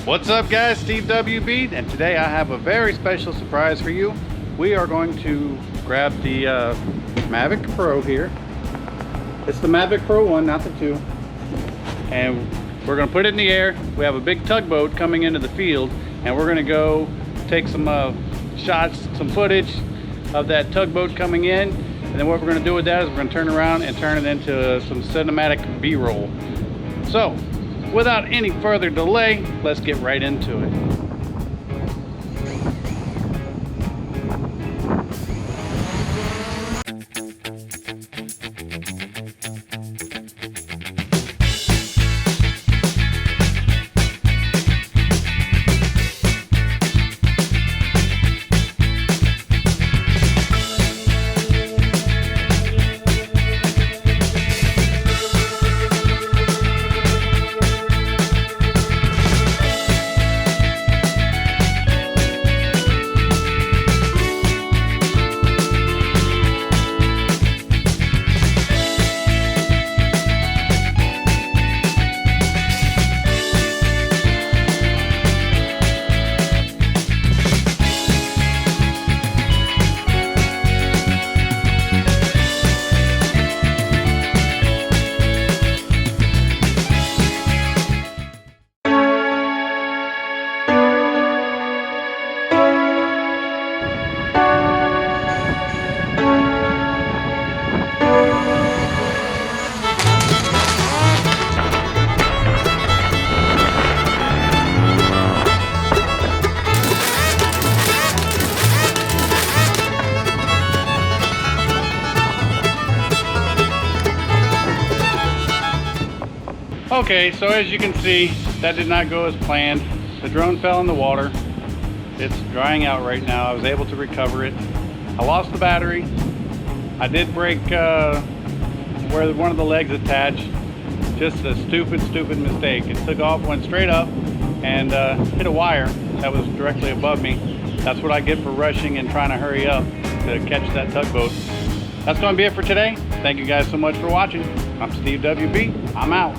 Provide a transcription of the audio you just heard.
What's up guys, Steve WB, and today I have a very special surprise for you. We are going to grab the Mavic Pro here. It's the Mavic Pro 1, not the 2. And we're going to put it in the air. We have a big tugboat coming into the field, and we're going to go take some shots, some footage of that tugboat coming in. And then what we're going to do with that is we're going to turn around and turn it into some cinematic B-roll. So, without any further delay, let's get right into it. Okay, so as you can see, that did not go as planned. The drone fell in the water. It's drying out right now. I was able to recover it. I lost the battery. I did break where one of the legs attached. Just a stupid mistake. It took off, went straight up, and hit a wire that was directly above me. That's what I get for rushing and trying to hurry up to catch that tugboat. That's going to be it for today. Thank you guys so much for watching. I'm Steve WB. I'm out.